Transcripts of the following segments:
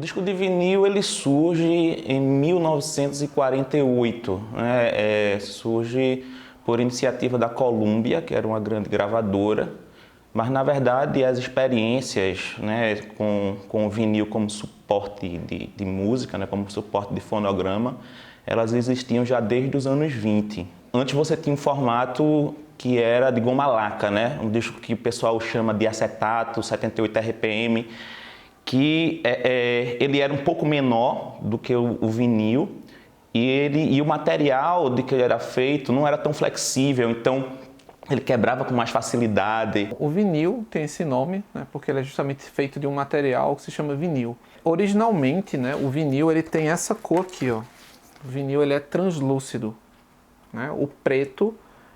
disco de vinil ele surge em 1948, né? Surge por iniciativa da Columbia, que era uma grande gravadora, mas na verdade as experiências, né, com o vinil como suporte de música, né, como suporte de fonograma, elas existiam já desde os anos 20. Antes você tinha um formato que era de goma laca, né? Um disco que o pessoal chama de acetato, 78 RPM, que ele era um pouco menor do que o vinil e o material de que ele era feito não era tão flexível, então ele quebrava com mais facilidade. O vinil tem esse nome, né, porque ele é justamente feito de um material que se chama vinil. Originalmente, né, o vinil ele tem essa cor aqui, ó. O vinil ele é translúcido, né? O preto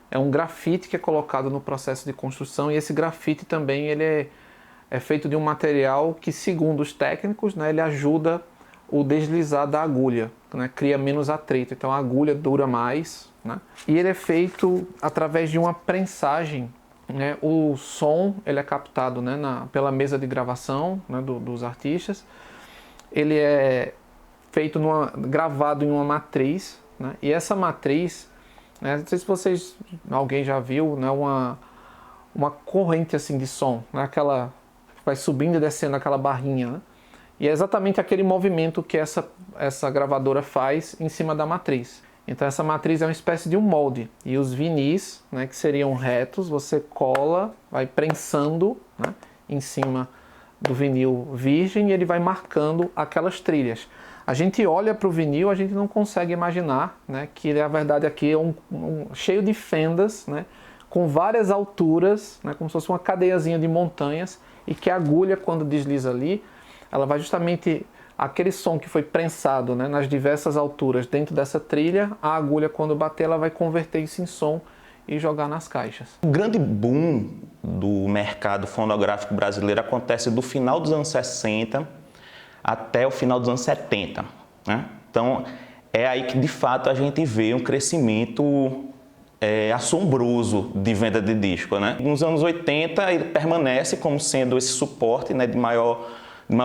é um grafite que é colocado no processo de construção e esse grafite também ele é feito de um material que, segundo os técnicos, né, ele ajuda o deslizar da agulha, né, cria menos atrito, então a agulha dura mais, né, e ele é feito através de uma prensagem, né, o som ele é captado, né, pela mesa de gravação, né, dos artistas, ele é feito gravado em uma matriz, né, e essa matriz, né, não sei se alguém já viu, né, uma corrente assim de som, né, aquela vai subindo e descendo aquela barrinha, né? E é exatamente aquele movimento que essa gravadora faz em cima da matriz. Então essa matriz é uma espécie de um molde. E os vinis, né, que seriam retos, você cola, vai prensando, né, em cima do vinil virgem e ele vai marcando aquelas trilhas. A gente olha para o vinil, a gente não consegue imaginar, né, que na verdade aqui é cheio de fendas, né, com várias alturas, né, como se fosse uma cadeiazinha de montanhas, e que a agulha, quando desliza ali, ela vai justamente, aquele som que foi prensado, né, nas diversas alturas dentro dessa trilha, a agulha, quando bater, ela vai converter isso em som e jogar nas caixas. O grande boom do mercado fonográfico brasileiro acontece do final dos anos 60 até o final dos anos 70. Né? Então, é aí que, de fato, a gente vê um crescimento assombroso de venda de disco, né? Nos anos 80 ele permanece como sendo esse suporte, né, de maior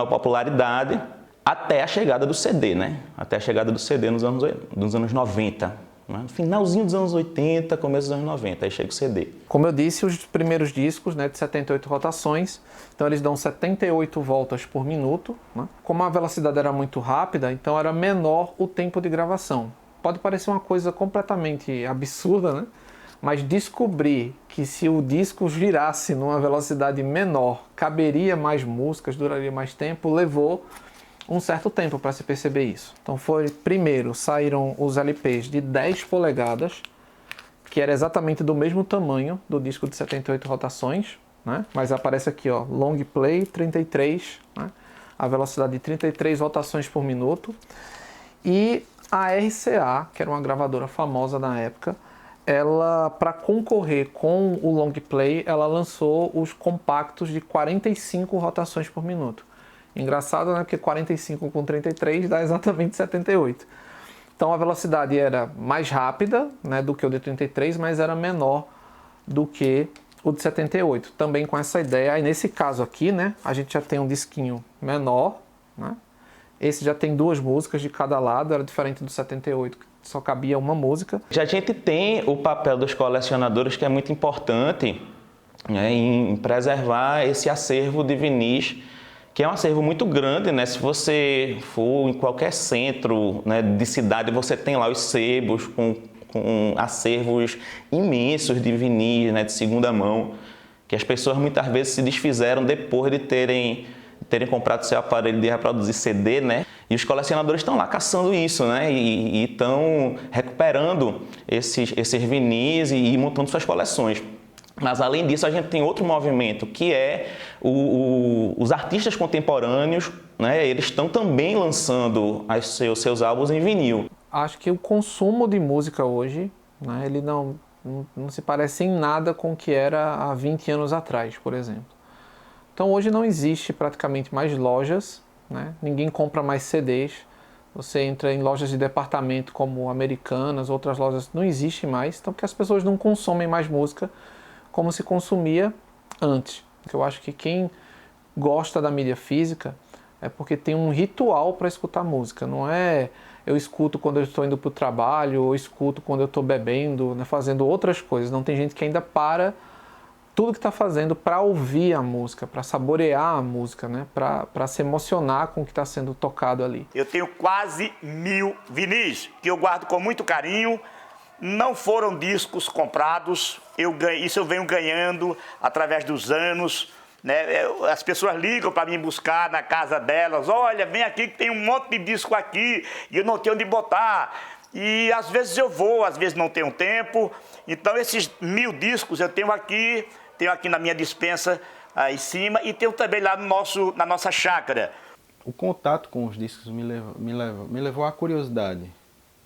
popularidade até a chegada do CD, né? Até a chegada do CD nos anos 90, né? Finalzinho dos anos 80, começo dos anos 90, aí chega o CD. Como eu disse, os primeiros discos, né, de 78 rotações, então eles dão 78 voltas por minuto, né? Como a velocidade era muito rápida, então era menor o tempo de gravação. Pode parecer uma coisa completamente absurda, né? Mas descobrir que se o disco girasse numa velocidade menor, caberia mais músicas, duraria mais tempo, levou um certo tempo para se perceber isso. Então primeiro saíram os LPs de 10 polegadas, que era exatamente do mesmo tamanho do disco de 78 rotações, né? Mas aparece aqui, ó, long play 33, né? A velocidade de 33 rotações por minuto. E a RCA, que era uma gravadora famosa na época, ela, para concorrer com o long play, ela lançou os compactos de 45 rotações por minuto. Engraçado, né? Porque 45 com 33 dá exatamente 78. Então a velocidade era mais rápida, né, do que o de 33, mas era menor do que o de 78. Também com essa ideia, aí nesse caso aqui, né, a gente já tem um disquinho menor, né? Esse já tem 2 músicas de cada lado, era diferente do 78, que só cabia uma música. Já a gente tem o papel dos colecionadores, que é muito importante, né, em preservar esse acervo de vinis, que é um acervo muito grande, né? Se você for em qualquer centro, né, de cidade, você tem lá os sebos com acervos imensos de vinis, né, de segunda mão, que as pessoas muitas vezes se desfizeram depois de terem comprado seu aparelho de reproduzir CD, né? E os colecionadores estão lá caçando isso, né? E estão recuperando esses vinis e montando suas coleções. Mas além disso, a gente tem outro movimento, que é os artistas contemporâneos, né? Eles estão também lançando seus álbuns em vinil. Acho que o consumo de música hoje, né, ele não se parece em nada com o que era há 20 anos atrás, por exemplo. Então hoje não existe praticamente mais lojas, né? Ninguém compra mais CDs. Você entra em lojas de departamento como Americanas, outras lojas, não existe mais. Então porque as pessoas não consomem mais música como se consumia antes. Eu acho que quem gosta da mídia física é porque tem um ritual para escutar música. Não é eu escuto quando eu estou indo para o trabalho, ou escuto quando eu estou bebendo, né, fazendo outras coisas. Não tem gente que ainda para tudo que está fazendo para ouvir a música, para saborear a música, né, para se emocionar com o que está sendo tocado ali. Eu tenho quase 1000 vinis, que eu guardo com muito carinho. Não foram discos comprados, isso eu venho ganhando através dos anos. Né? As pessoas ligam para me buscar na casa delas, olha, vem aqui que tem um monte de disco aqui e eu não tenho onde botar. E às vezes eu vou, às vezes não tenho tempo. Então esses 1000 discos eu tenho aqui na minha despensa aí em cima e tenho também lá na nossa chácara. O contato com os discos me levou à curiosidade,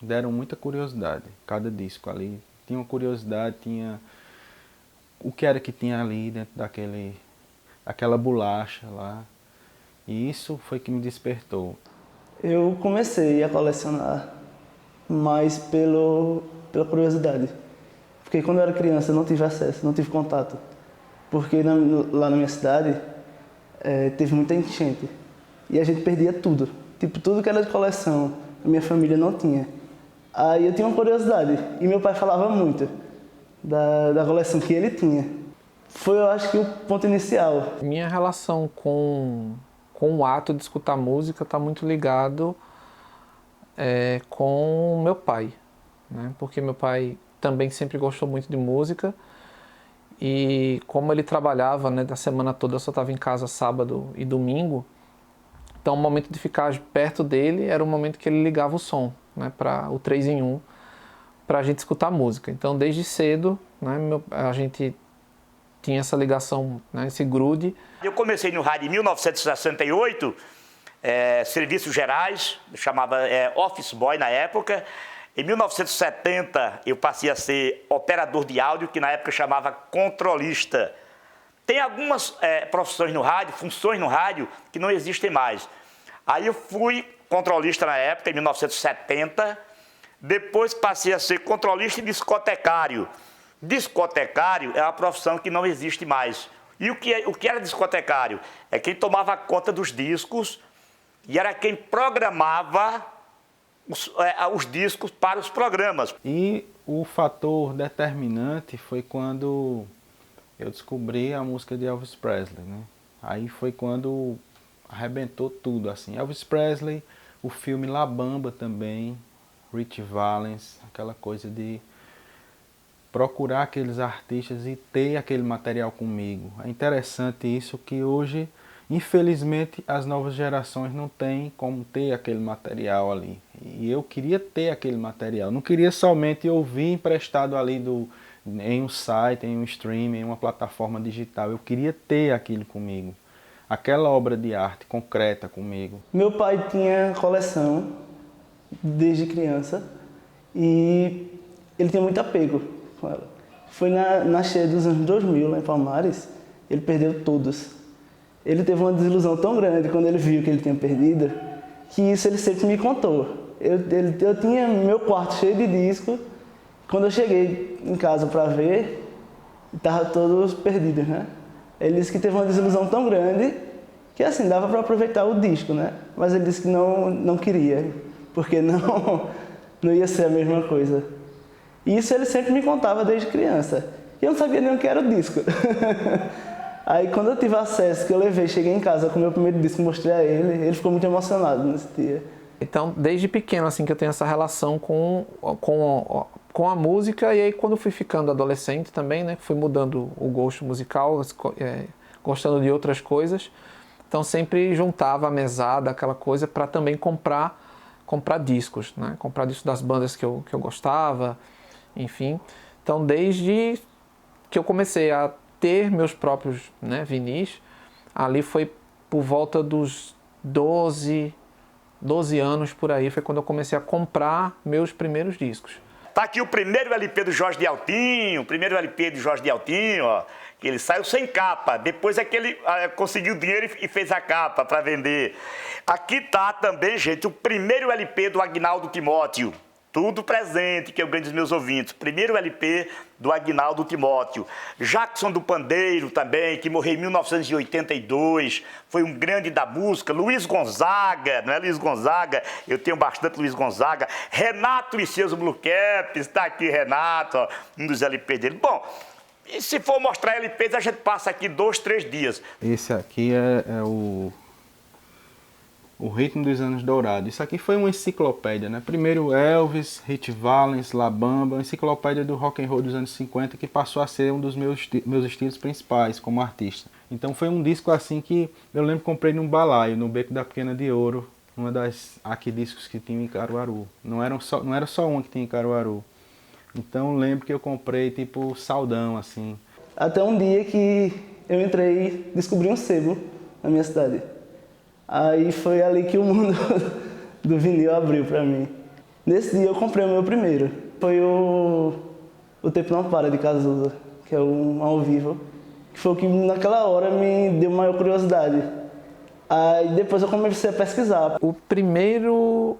deram muita curiosidade, cada disco ali tinha uma curiosidade, tinha o que era que tinha ali dentro daquela bolacha lá, e isso foi que me despertou. Eu comecei a colecionar mais pela curiosidade, porque quando eu era criança eu não tive acesso, não tive contato, porque lá na minha cidade teve muita enchente e a gente perdia tudo, tipo tudo que era de coleção, a minha família não tinha. Aí eu tinha uma curiosidade e meu pai falava muito da coleção que ele tinha. Foi, eu acho que, o ponto inicial. Minha relação com o ato de escutar música está muito ligado com meu pai, né? Porque meu pai também sempre gostou muito de música e como ele trabalhava, né, da semana toda, eu só estava em casa sábado e domingo, então o momento de ficar perto dele era o momento que ele ligava o som, né, para o 3 em 1, para a gente escutar música. Então desde cedo, né, a gente tinha essa ligação, né, esse grude. Eu comecei no rádio em 1968, serviços gerais, chamava office boy na época. Em 1970 eu passei a ser operador de áudio, que na época chamava controlista. Tem algumas profissões no rádio, funções no rádio, que não existem mais. Aí eu fui controlista na época, em 1970, depois passei a ser controlista e discotecário. Discotecário é uma profissão que não existe mais. E o que era discotecário? É quem tomava conta dos discos e era quem programava os discos para os programas. E o fator determinante foi quando eu descobri a música de Elvis Presley, né? Aí foi quando arrebentou tudo, assim. Elvis Presley, o filme La Bamba também, Ritchie Valens, aquela coisa de procurar aqueles artistas e ter aquele material comigo. É interessante isso, que hoje, infelizmente, as novas gerações não têm como ter aquele material ali. E eu queria ter aquele material, não queria somente ouvir emprestado ali em um site, em um stream, em uma plataforma digital. Eu queria ter aquilo comigo, aquela obra de arte concreta comigo. Meu pai tinha coleção desde criança e ele tinha muito apego com ela. Foi na cheia dos anos 2000, lá em Palmares, ele perdeu todos. Ele teve uma desilusão tão grande quando ele viu que ele tinha perdido, que isso ele sempre me contou. Eu tinha meu quarto cheio de discos. Quando eu cheguei em casa para ver, estavam todos perdidos, né? Ele disse que teve uma desilusão tão grande que assim, dava para aproveitar o disco, né? Mas ele disse que não queria, porque não ia ser a mesma coisa. E isso ele sempre me contava desde criança. E eu não sabia nem o que era o disco. Aí quando eu tive acesso, que eu levei, cheguei em casa com o meu primeiro disco, mostrei a ele ficou muito emocionado nesse dia. Então, desde pequeno, assim, que eu tenho essa relação com a música, e aí quando eu fui ficando adolescente também, né, fui mudando o gosto musical, gostando de outras coisas, então sempre juntava a mesada, aquela coisa, para também comprar discos, né, comprar discos das bandas que eu gostava, enfim. Então, desde que eu comecei a ter meus próprios, né, vinis, ali foi por volta dos 12 anos por aí, foi quando eu comecei a comprar meus primeiros discos. Tá aqui o primeiro LP do Jorge de Altinho, ó, que ele saiu sem capa, depois é que ele conseguiu dinheiro e fez a capa para vender. Aqui tá também, gente, o primeiro LP do Agnaldo Timóteo, Tudo presente, que eu ganho dos meus ouvintes. Primeiro LP do Aguinaldo Timóteo. Jackson do Pandeiro também, que morreu em 1982, foi um grande da música. Luiz Gonzaga, não é Luiz Gonzaga? Eu tenho bastante Luiz Gonzaga. Renato e seus Blue Caps, está aqui Renato, ó, um dos LPs dele. Bom, e se for mostrar LPs, a gente passa aqui 2, 3 dias. Esse aqui é o Ritmo dos Anos Dourados. Isso aqui foi uma enciclopédia, né? Primeiro Elvis, Ritchie Valens, La Bamba, uma enciclopédia do rock and roll dos anos 50 que passou a ser um dos meus estilos principais como artista. Então foi um disco assim que eu lembro que comprei num balaio, no Beco da Pequena de Ouro, uma das discos que tinha em Caruaru. Não era só uma que tinha em Caruaru. Então eu lembro que eu comprei tipo Saudão, assim. Até um dia que eu entrei, descobri um sebo na minha cidade. Aí foi ali que o mundo do vinil abriu pra mim. Nesse dia eu comprei o meu primeiro. Foi o Tempo Não Para, de Cazuza, que é um ao vivo. Que foi o que naquela hora me deu maior curiosidade. Aí depois eu comecei a pesquisar. O primeiro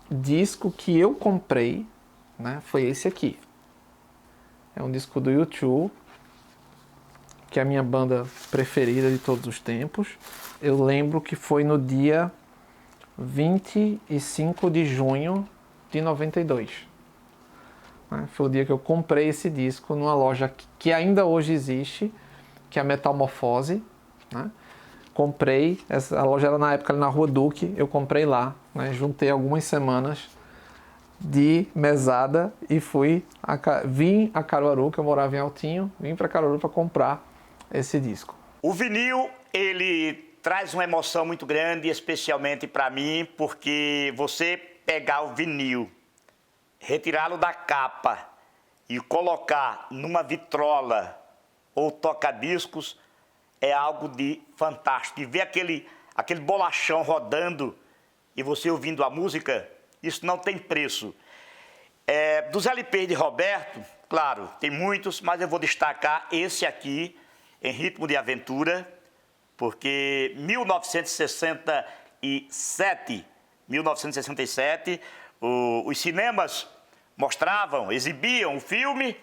disco que eu comprei, né, foi esse aqui. É um disco do U2, que é a minha banda preferida de todos os tempos. Eu lembro que foi no dia 25 de junho de 92. Foi o dia que eu comprei esse disco numa loja que ainda hoje existe, que é a Metamorfose. Comprei, a loja era na época ali na Rua Duque, eu comprei lá, juntei algumas semanas de mesada e vim a Caruaru, que eu morava em Altinho, vim para Caruaru para comprar esse disco. O vinil, ele traz uma emoção muito grande, especialmente para mim, porque você pegar o vinil, retirá-lo da capa e colocar numa vitrola ou toca-discos é algo de fantástico. E ver aquele bolachão rodando e você ouvindo a música, isso não tem preço. Dos LPs de Roberto, claro, tem muitos, mas eu vou destacar esse aqui, Em Ritmo de Aventura, porque 1967, os cinemas exibiam o filme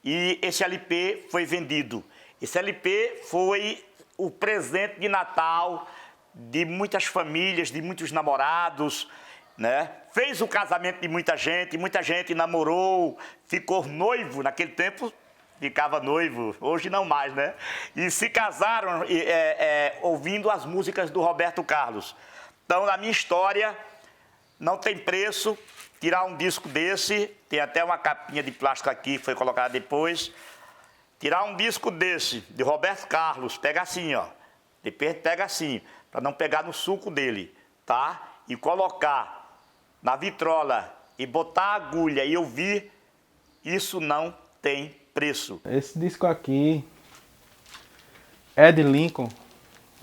e esse LP foi vendido. Esse LP foi o presente de Natal de muitas famílias, de muitos namorados, né? Fez o casamento de muita gente namorou, ficou noivo, naquele tempo ficava noivo, hoje não mais, né? E se casaram ouvindo as músicas do Roberto Carlos. Então, na minha história, não tem preço tirar um disco desse, tem até uma capinha de plástico aqui, foi colocada depois. Tirar um disco desse, de Roberto Carlos, pega assim, ó. Depois pega assim, para não pegar no suco dele, tá? E colocar na vitrola e botar a agulha e ouvir, isso não tem preço. Esse disco aqui, Ed Lincoln,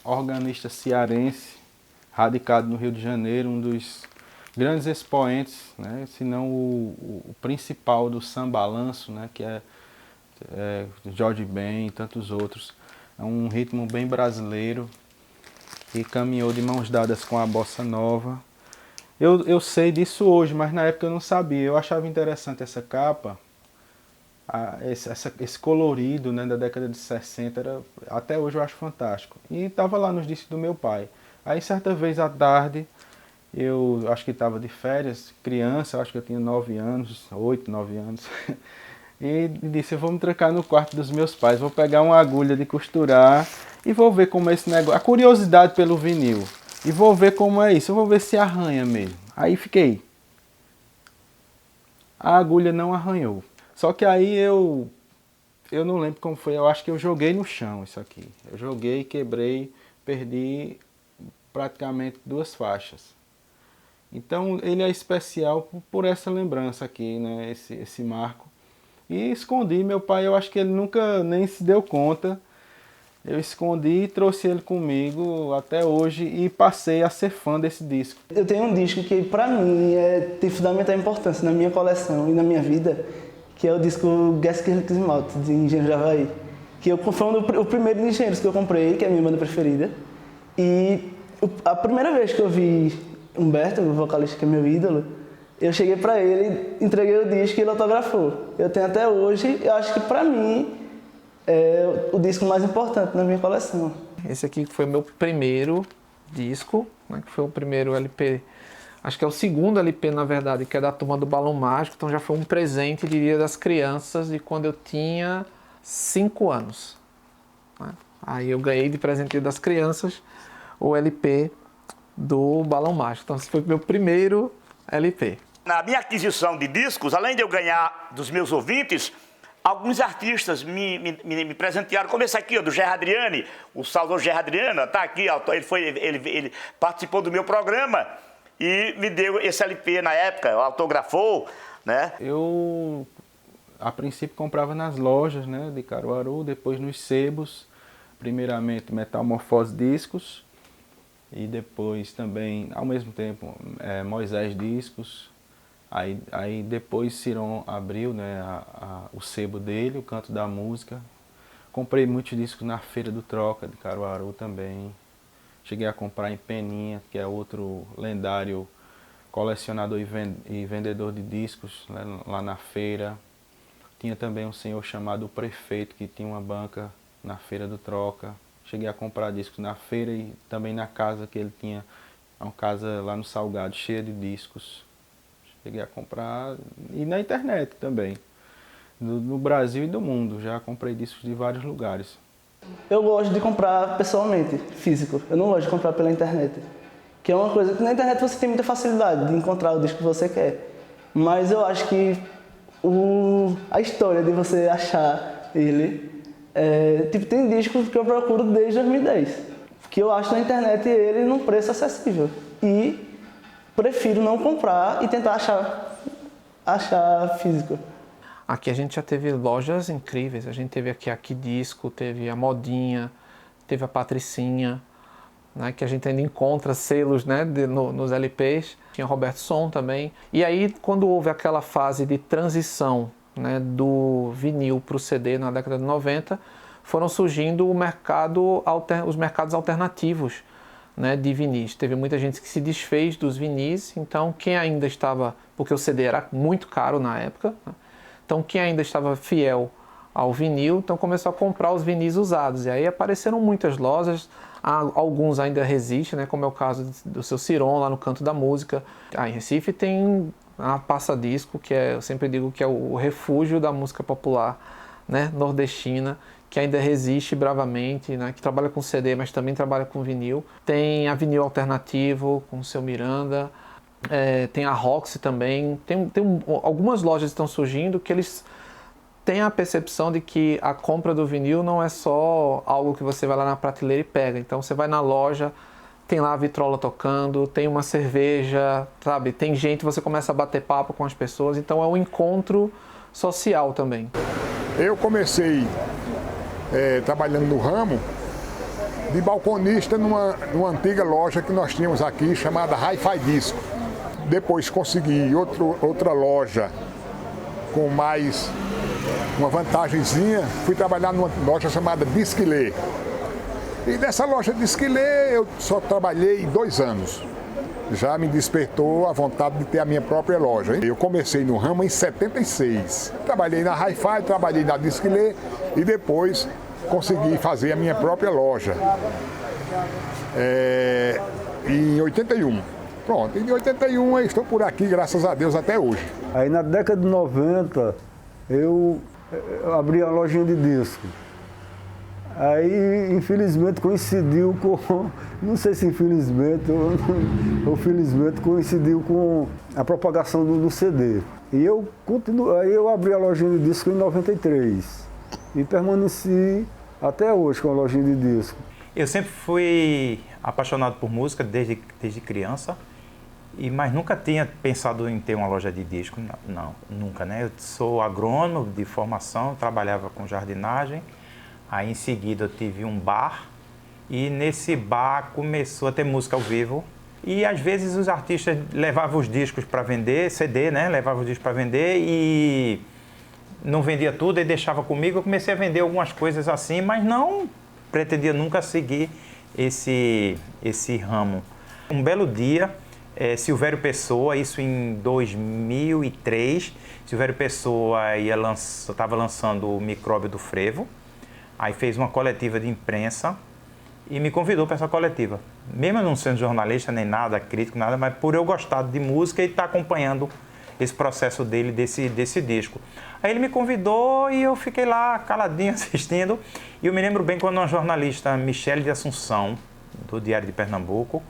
organista cearense, radicado no Rio de Janeiro, um dos grandes expoentes, né, se não o principal do samba-balanço, né, que é Jorge Ben e tantos outros. É um ritmo bem brasileiro que caminhou de mãos dadas com a bossa nova. Eu sei disso hoje, mas na época eu não sabia. Eu achava interessante essa capa, esse colorido, né, da década de 60, até hoje eu acho fantástico. E estava lá nos discos do meu pai. Aí certa vez à tarde, eu acho que estava de férias, criança, acho que eu tinha 9 anos, 8, 9 anos. E disse, eu vou me trancar no quarto dos meus pais, vou pegar uma agulha de costurar e vou ver como é esse negócio, a curiosidade pelo vinil. E vou ver como é isso, eu vou ver se arranha mesmo. Aí fiquei. A agulha não arranhou. Só que aí eu não lembro como foi, eu acho que eu joguei no chão isso aqui. Eu joguei, quebrei, perdi praticamente 2 faixas. Então ele é especial por essa lembrança aqui, né, esse marco. E escondi, meu pai, eu acho que ele nunca nem se deu conta. Eu escondi e trouxe ele comigo até hoje e passei a ser fã desse disco. Eu tenho um disco que pra mim tem fundamental importância na minha coleção e na minha vida, que é o disco Gasquet-Malt, de Engenheiros de Havaí. Que foi o primeiro de Engenheiros que eu comprei, que é a minha banda preferida. E a primeira vez que eu vi Humberto, o vocalista que é meu ídolo, Eu cheguei para ele, entreguei o disco e ele autografou. Eu tenho até hoje, eu acho que para mim é o disco mais importante na minha coleção. Esse aqui foi o meu primeiro disco, né, que foi o primeiro LP, acho que é o segundo LP, na verdade, que é da Turma do Balão Mágico, então já foi um presente de Dia das Crianças de quando eu tinha 5 anos. Né? Aí eu ganhei de presente Dia das Crianças o LP do Balão Mágico, então esse foi o meu primeiro LP. Na minha aquisição de discos, além de eu ganhar dos meus ouvintes, alguns artistas me presentearam, como esse aqui, ó, do Gerard Adriani, o saudoso Gerard Adriani, tá aqui, ó, ele participou do meu programa e me deu esse LP na época, autografou, né? Eu, a princípio, comprava nas lojas, né, de Caruaru, depois nos sebos, primeiramente Metamorfose Discos, e depois também, ao mesmo tempo, Moisés Discos. Aí depois Ciron abriu, né, o sebo dele, o Canto da Música. Comprei muitos discos na Feira do Troca de Caruaru também. Cheguei a comprar em Peninha, que é outro lendário colecionador e vendedor de discos, né, lá na feira. Tinha também um senhor chamado Prefeito, que tinha uma banca na Feira do Troca. Cheguei a comprar discos na feira e também na casa que ele tinha, uma casa lá no Salgado, cheia de discos. Cheguei a comprar, e na internet também, no Brasil e do mundo, já comprei discos de vários lugares. Eu gosto de comprar pessoalmente, físico, eu não gosto de comprar pela internet. Que é uma coisa que na internet você tem muita facilidade de encontrar o disco que você quer. Mas eu acho que a história de você achar ele, tem discos que eu procuro desde 2010, que eu acho na internet ele num preço acessível. E prefiro não comprar e tentar achar físico. Aqui a gente já teve lojas incríveis, a gente teve aqui a Disco, teve a Modinha, teve a Patricinha, né, que a gente ainda encontra selos, né, nos LPs, tinha Roberto Som também. E aí quando houve aquela fase de transição, né, do vinil para o CD na década de 90, foram surgindo os mercados alternativos, né, de vinis. Teve muita gente que se desfez dos vinis, então quem ainda estava, porque o CD era muito caro na época, né, então quem ainda estava fiel ao vinil, então começou a comprar os vinis usados, e aí apareceram muitas lojas, alguns ainda resistem, né, como é o caso do seu Ciron, lá no Canto da Música. Em Recife tem a Passa Disco, que eu sempre digo que é o refúgio da música popular, né, nordestina, que ainda resiste bravamente, né, que trabalha com CD, mas também trabalha com vinil. Tem a Vinil Alternativo, com o seu Miranda, tem a Roxy também. Algumas lojas estão surgindo que eles têm a percepção de que a compra do vinil não é só algo que você vai lá na prateleira e pega. Então você vai na loja, tem lá a vitrola tocando, tem uma cerveja, sabe? Tem gente, você começa a bater papo com as pessoas, então é um encontro social também. Eu comecei trabalhando no ramo de balconista numa antiga loja que nós tínhamos aqui, chamada Hi-Fi Disco. Depois consegui outra loja com mais uma vantagenzinha, fui trabalhar numa loja chamada Disquilê. E nessa loja Disquilê eu só trabalhei 2 anos. Já me despertou a vontade de ter a minha própria loja. Eu comecei no ramo em 76. Trabalhei na Hi-Fi, trabalhei na Disquilê e depois consegui fazer a minha própria loja. Em 81. Pronto, em 81 eu estou por aqui, graças a Deus, até hoje. Aí na década de 90 eu abri a lojinha de disco. Aí, infelizmente, coincidiu com, não sei se infelizmente ou felizmente, coincidiu com a propagação do CD. E aí eu abri a lojinha de disco em 93 e permaneci até hoje com a lojinha de disco. Eu sempre fui apaixonado por música desde criança, mas nunca tinha pensado em ter uma loja de disco, não, nunca, né? Eu sou agrônomo de formação, trabalhava com jardinagem. Aí em seguida eu tive um bar e nesse bar começou a ter música ao vivo e às vezes os artistas levavam os discos para vender, CD, né? Levavam os discos para vender e não vendia tudo e deixava comigo. Eu comecei a vender algumas coisas assim, mas não pretendia nunca seguir esse ramo. Um belo dia Silvério Pessoa, isso em 2003. Silvério Pessoa estava lançando o Micróbio do Frevo, aí fez uma coletiva de imprensa e me convidou para essa coletiva. Mesmo eu não sendo jornalista, nem nada, crítico, nada, mas por eu gostar de música e estar acompanhando esse processo dele, desse disco. Aí ele me convidou e eu fiquei lá caladinho assistindo. E eu me lembro bem quando uma jornalista, Michele de Assunção, do Diário de Pernambuco,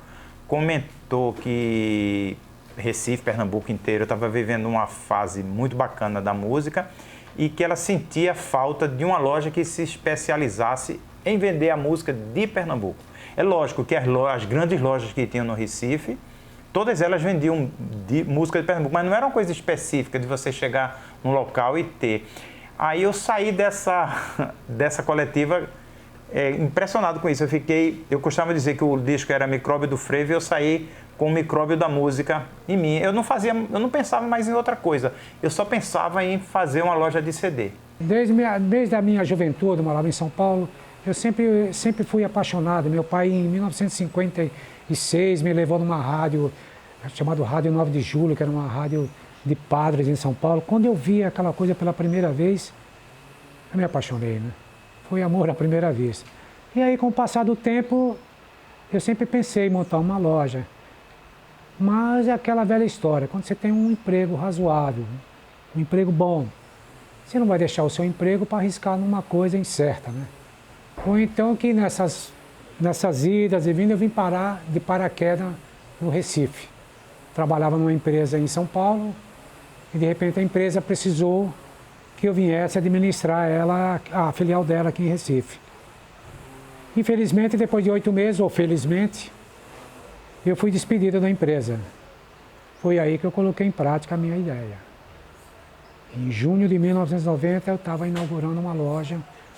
comentou que Recife, Pernambuco inteiro, estava vivendo uma fase muito bacana da música e que ela sentia falta de uma loja que se especializasse em vender a música de Pernambuco. É lógico que as grandes lojas que tinham no Recife, todas elas vendiam música de Pernambuco, mas não era uma coisa específica de você chegar num local e ter. Aí eu saí dessa coletiva impressionado com isso. Eu costumava dizer que o disco era Micróbio do Frevo e eu saí com o micróbio da música em mim. Eu não pensava mais em outra coisa, eu só pensava em fazer uma loja de CD. Desde a minha juventude, eu morava em São Paulo, eu sempre fui apaixonado. Meu pai, em 1956, me levou numa rádio chamada Rádio 9 de Julho, que era uma rádio de padres em São Paulo. Quando eu vi aquela coisa pela primeira vez, eu me apaixonei, né? Foi amor à primeira vista. E aí, com o passar do tempo, eu sempre pensei em montar uma loja. Mas é aquela velha história, quando você tem um emprego razoável, um emprego bom, você não vai deixar o seu emprego para arriscar numa coisa incerta, né? Ou então que nessas idas e vindas eu vim parar de paraquedas no Recife. Trabalhava numa empresa em São Paulo e de repente a empresa precisou que eu viesse administrar a filial dela aqui em Recife. Infelizmente, depois de 8 meses, ou felizmente, eu fui despedido da empresa. Foi aí que eu coloquei em prática a minha ideia. Em junho de 1990, eu estava inaugurando uma loja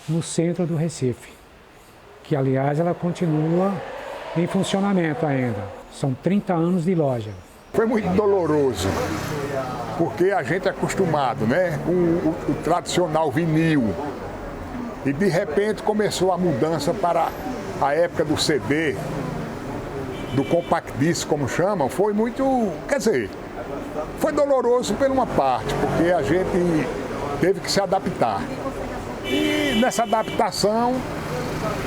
no centro do Recife, que, aliás, ela continua em funcionamento ainda. São 30 anos de loja. Foi muito doloroso, porque a gente é acostumado, né, com o tradicional vinil. E, de repente, começou a mudança para a época do CD, do compact disc, como chamam. Foi muito, quer dizer, foi doloroso por uma parte, porque a gente teve que se adaptar. E nessa adaptação,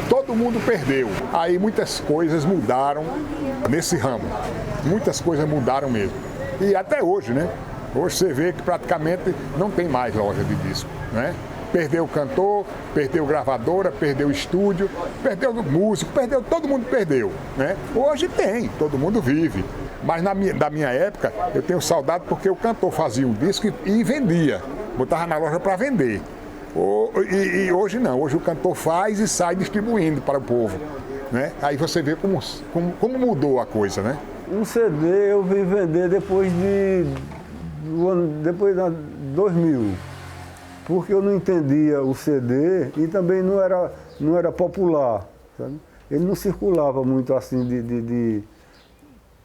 todo mundo perdeu. Aí muitas coisas mudaram nesse ramo. Muitas coisas mudaram mesmo. E até hoje, né? Hoje você vê que praticamente não tem mais loja de disco, né? Perdeu o cantor, perdeu gravadora, perdeu estúdio, perdeu o músico, todo mundo perdeu, né? Hoje tem, todo mundo vive. Mas da minha época, eu tenho saudade porque o cantor fazia um disco e vendia. Botava na loja para vender. E hoje não, hoje o cantor faz e sai distribuindo para o povo, né? Aí você vê como mudou a coisa, né? Um CD eu vim vender depois de 2000, porque eu não entendia o CD e também não era popular, sabe? Ele não circulava muito assim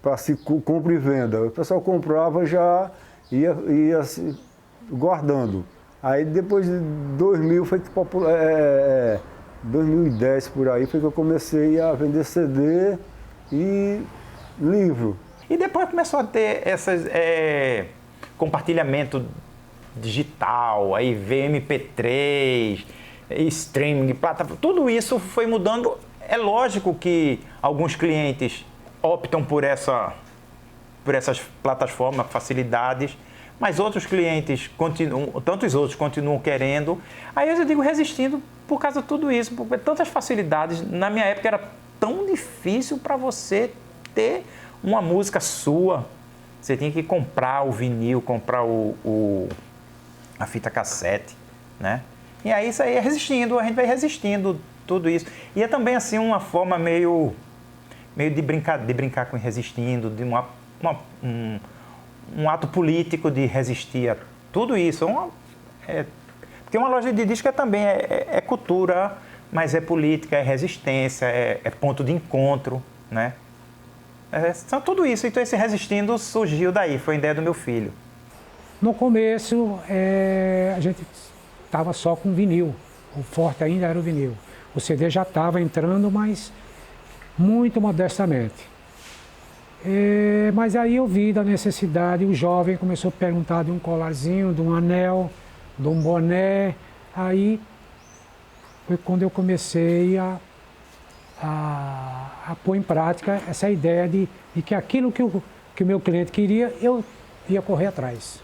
para se compra e venda. O pessoal comprava já ia assim, guardando. Aí depois de 2000 foi que 2010 por aí foi que eu comecei a vender CD e livro. E depois começou a ter essas compartilhamento digital, aí MP3, streaming, plataforma, tudo isso foi mudando. É lógico que alguns clientes optam por essas plataformas, facilidades, mas outros clientes tantos outros continuam querendo. Aí eu digo resistindo por causa de tudo isso, porque tantas facilidades. Na minha época era tão difícil para você ter uma música sua. Você tinha que comprar o vinil, comprar a fita cassete, né? E aí isso aí é resistindo, a gente vai resistindo tudo isso. E é também assim uma forma meio de brincar com resistindo, de um ato político de resistir a tudo isso. Porque uma loja de disco também é cultura, mas é política, é resistência, é ponto de encontro, né? São tudo isso. Então esse resistindo surgiu daí, foi a ideia do meu filho. No começo, a gente estava só com vinil. O forte ainda era o vinil. O CD já estava entrando, mas muito modestamente. Mas aí eu vi da necessidade, o jovem começou a perguntar de um colarzinho, de um anel, de um boné. Aí foi quando eu comecei a pôr em prática essa ideia de que aquilo que o meu cliente queria, eu ia correr atrás.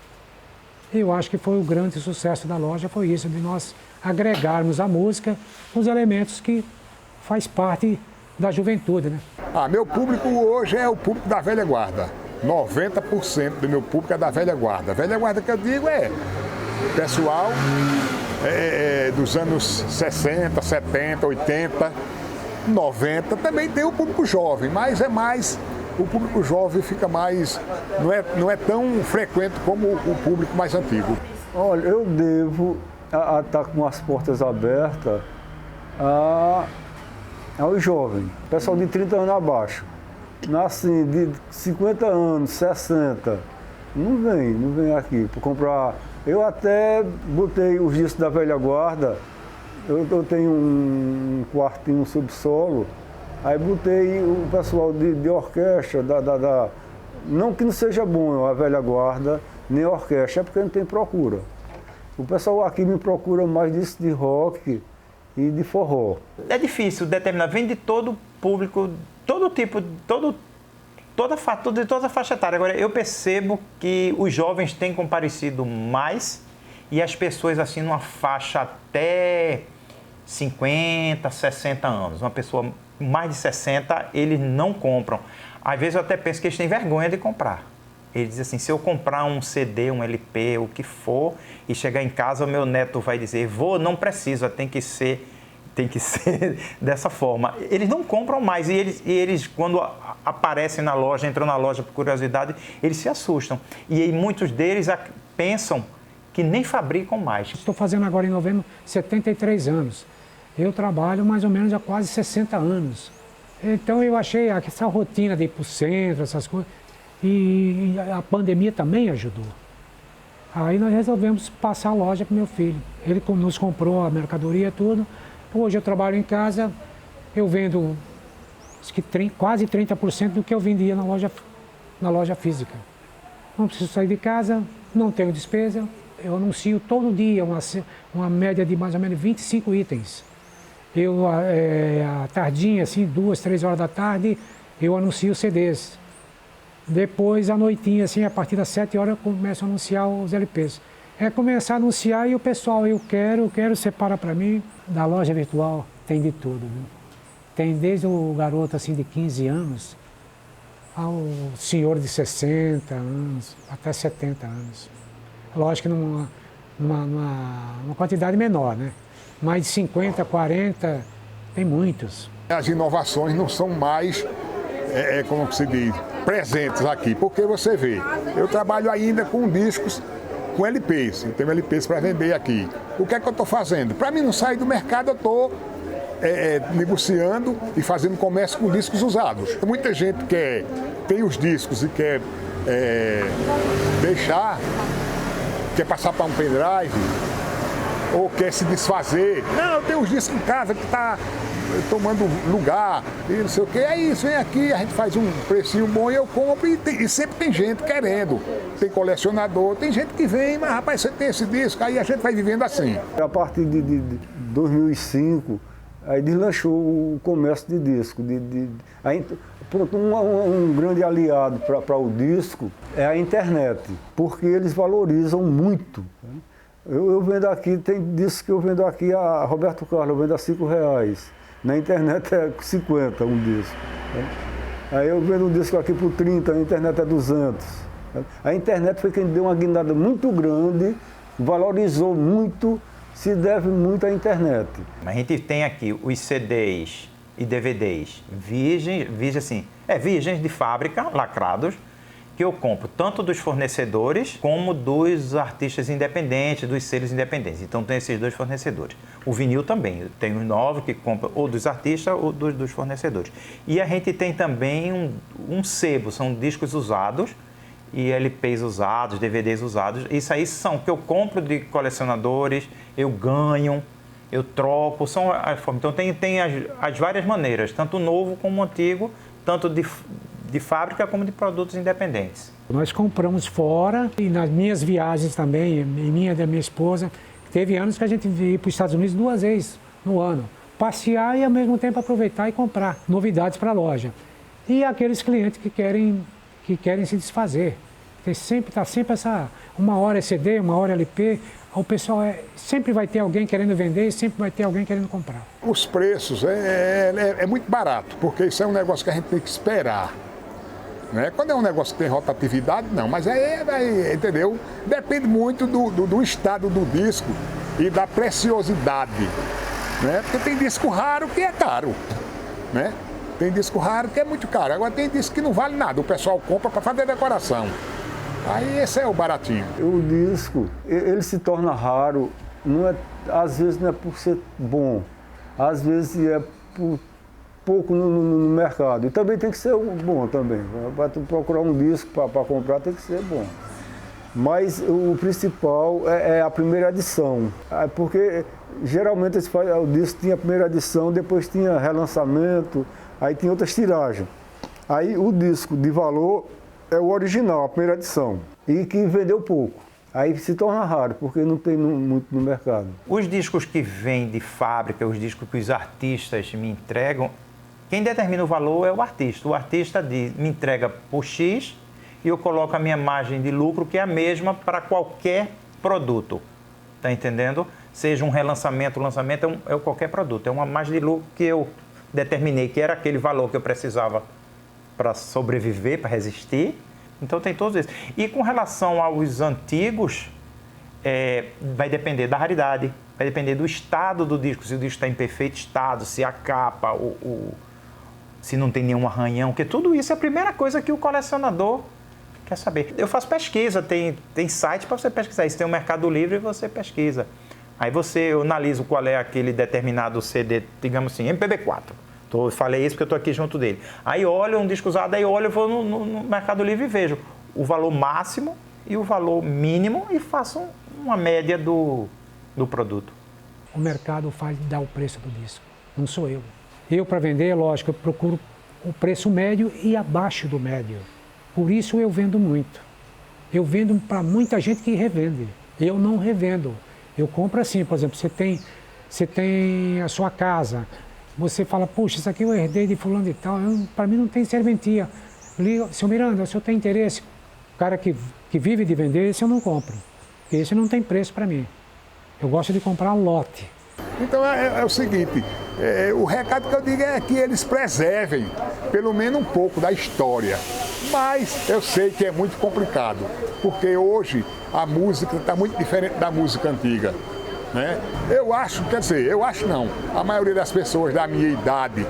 Eu acho que foi o grande sucesso da loja, foi isso, de nós agregarmos a música os elementos que faz parte da juventude, né? Meu público hoje é o público da velha guarda. 90% do meu público é da velha guarda. A velha guarda que eu digo é pessoal dos anos 60, 70, 80, 90. Também tem o público jovem, mas é mais... O público jovem fica mais... Não é tão frequente como o público mais antigo. Olha, eu devo estar com as portas abertas aos jovens, pessoal de 30 anos abaixo. Assim, de 50 anos, 60, não vem aqui para comprar. Eu até botei os discos da velha guarda, eu tenho um quartinho, um subsolo, aí botei o pessoal de orquestra, não que não seja bom a velha guarda, nem a orquestra, é porque não tem procura. O pessoal aqui me procura mais disco de rock e de forró. É difícil determinar, vem de todo público, todo tipo, toda a faixa etária. Agora, eu percebo que os jovens têm comparecido mais e as pessoas assim numa faixa até 50, 60 anos. Uma pessoa mais de 60, eles não compram. Às vezes eu até penso que eles têm vergonha de comprar. Eles dizem assim, se eu comprar um CD, um LP, o que for, e chegar em casa, o meu neto vai dizer, vô, não precisa, tem que ser dessa forma. Eles não compram mais e eles quando aparecem na loja, entram na loja por curiosidade, eles se assustam. E aí, muitos deles pensam que nem fabricam mais. Estou fazendo agora em novembro 73 anos. Eu trabalho mais ou menos há quase 60 anos. Então eu achei essa rotina de ir para o centro, essas coisas, e a pandemia também ajudou. Aí nós resolvemos passar a loja para o meu filho. Ele nos comprou a mercadoria, tudo. Hoje eu trabalho em casa, eu vendo acho que quase 30% do que eu vendia na loja física. Não preciso sair de casa, não tenho despesa. Eu anuncio todo dia uma média de mais ou menos 25 itens. Eu, à tardinha, assim, 2, 3 horas da tarde, eu anuncio CDs. Depois, à noitinha, assim, a partir das 7 horas, eu começo a anunciar os LPs. É começar a anunciar e o pessoal, eu quero, separa para mim. Da loja virtual tem de tudo, viu? Tem desde o garoto, assim, de 15 anos, ao senhor de 60 anos, até 70 anos. Lógico que numa quantidade menor, né? Mais de 50, 40, tem muitos. As inovações não são mais, como se diz, presentes aqui, porque você vê, eu trabalho ainda com discos, com LPs, eu tenho LPs para vender aqui. O que é que eu estou fazendo? Para mim não sair do mercado, eu estou negociando e fazendo comércio com discos usados. Muita gente tem os discos e quer quer passar para um pendrive, ou quer se desfazer. Não, eu tenho os discos em casa que está tomando lugar e não sei o que. É isso, vem aqui, a gente faz um precinho bom e eu compro. E sempre tem gente querendo. Tem colecionador, tem gente que vem, mas rapaz, você tem esse disco, aí a gente vai vivendo assim. A partir de 2005, aí deslanchou o comércio de disco. Aí, pronto, um grande aliado para o disco é a internet, porque eles valorizam muito. Eu vendo aqui, tem discos que eu vendo aqui, a Roberto Carlos, eu vendo a R$5. Na internet é 50 um disco. Aí eu vendo um disco aqui por 30, na internet é 200. A internet foi quem deu uma guinada muito grande, valorizou muito, se deve muito à internet. A gente tem aqui os CDs e DVDs virgens de fábrica, lacrados, que eu compro tanto dos fornecedores como dos artistas independentes, dos selos independentes. Então tem esses dois fornecedores. O vinil também, tem os novos que compram ou dos artistas ou dos fornecedores. E a gente tem também um sebo, são discos usados e LPs usados, DVDs usados. Isso aí são que eu compro de colecionadores, eu ganho, eu troco, são as formas. Então tem as várias maneiras, tanto o novo como o antigo, tanto de fábrica como de produtos independentes. Nós compramos fora e nas minhas viagens também, e minha e da minha esposa, teve anos que a gente ia para os Estados Unidos 2 vezes no ano. Passear e ao mesmo tempo aproveitar e comprar novidades para a loja. E aqueles clientes que querem se desfazer. Está sempre essa, uma hora é CD, uma hora é LP, o pessoal sempre vai ter alguém querendo vender e sempre vai ter alguém querendo comprar. Os preços é muito barato, porque isso é um negócio que a gente tem que esperar. Né? Quando é um negócio que tem rotatividade, não, mas entendeu? Depende muito do estado do disco e da preciosidade. Né? Porque tem disco raro que é caro. Né? Tem disco raro que é muito caro. Agora tem disco que não vale nada, o pessoal compra para fazer decoração. Aí esse é o baratinho. O disco, ele se torna raro, às vezes não é por ser bom, às vezes é por pouco no mercado. E também tem que ser bom também. Para tu procurar um disco para comprar tem que ser bom. Mas o principal é a primeira edição, porque geralmente o disco tinha a primeira edição, depois tinha relançamento, aí tinha outras tiragens. Aí o disco de valor é o original, a primeira edição, e que vendeu pouco. Aí se torna raro, porque não tem muito no mercado. Os discos que vêm de fábrica, os discos que os artistas me entregam, quem determina o valor é o artista. O artista me entrega por X e eu coloco a minha margem de lucro, que é a mesma para qualquer produto. Está entendendo? Seja um relançamento, o lançamento é qualquer produto. É uma margem de lucro que eu determinei, que era aquele valor que eu precisava para sobreviver, para resistir. Então tem todos esses. E com relação aos antigos, vai depender da raridade, vai depender do estado do disco, se o disco está em perfeito estado, se a capa, se não tem nenhum arranhão, porque tudo isso é a primeira coisa que o colecionador quer saber. Eu faço pesquisa, tem site para você pesquisar isso, tem o Mercado Livre e você pesquisa. Aí eu analiso qual é aquele determinado CD, digamos assim, MPB4. Falei isso porque eu estou aqui junto dele. Aí olho um disco usado, aí olho, eu vou no Mercado Livre e vejo o valor máximo e o valor mínimo e faço uma média do produto. O mercado dá o preço do disco, não sou eu. Eu, para vender, lógico, eu procuro o preço médio e abaixo do médio. Por isso eu vendo muito. Eu vendo para muita gente que revende. Eu não revendo. Eu compro assim, por exemplo, você tem a sua casa. Você fala, puxa, isso aqui eu herdei de fulano e tal, para mim não tem serventia. Seu Miranda, se eu tenho interesse, o cara que vive de vender, esse eu não compro. Porque esse não tem preço para mim. Eu gosto de comprar lote. Então é o seguinte, o recado que eu digo é que eles preservem pelo menos um pouco da história. Mas eu sei que é muito complicado, porque hoje a música está muito diferente da música antiga. Né? Eu acho não, a maioria das pessoas da minha idade,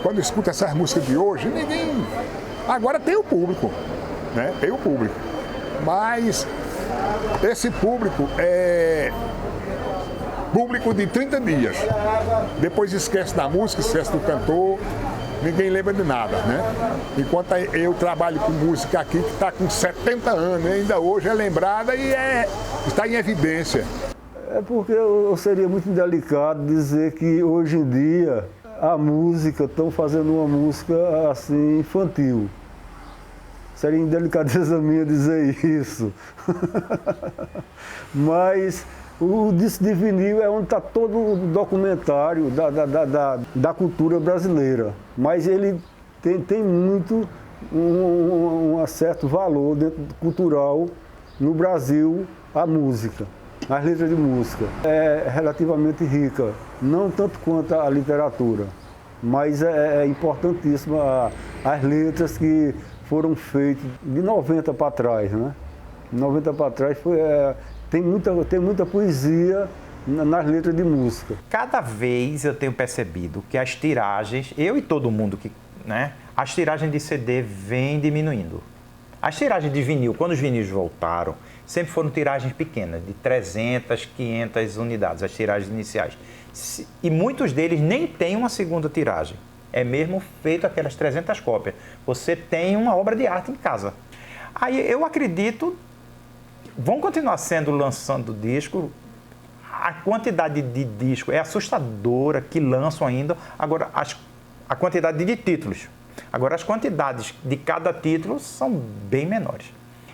quando escuta essas músicas de hoje, agora tem o público, né? Tem o público, mas esse público é público de 30 dias, depois esquece da música, esquece do cantor, ninguém lembra de nada, né? Enquanto eu trabalho com música aqui, que está com 70 anos, ainda hoje é lembrada e está em evidência. É porque eu seria muito indelicado dizer que hoje em dia a música, estão fazendo uma música assim infantil. Seria indelicadeza minha dizer isso. Mas o disco de vinil é onde está todo o documentário da cultura brasileira. Mas ele tem muito um certo valor cultural no Brasil, a música, as letras de música. É relativamente rica, não tanto quanto a literatura, mas é importantíssima as letras que foram feitas de 90 para trás, né? 90 para trás tem muita poesia nas letras de música. Cada vez eu tenho percebido que as tiragens, eu e todo mundo, as tiragens de CD vêm diminuindo. As tiragens de vinil, quando os vinis voltaram, sempre foram tiragens pequenas, de 300, 500 unidades, as tiragens iniciais. E muitos deles nem têm uma segunda tiragem. É mesmo feito aquelas 300 cópias. Você tem uma obra de arte em casa. Aí eu acredito, vão continuar lançando disco. A quantidade de disco é assustadora que lançam ainda. Agora, a quantidade de títulos Agora, as quantidades de cada título são bem menores.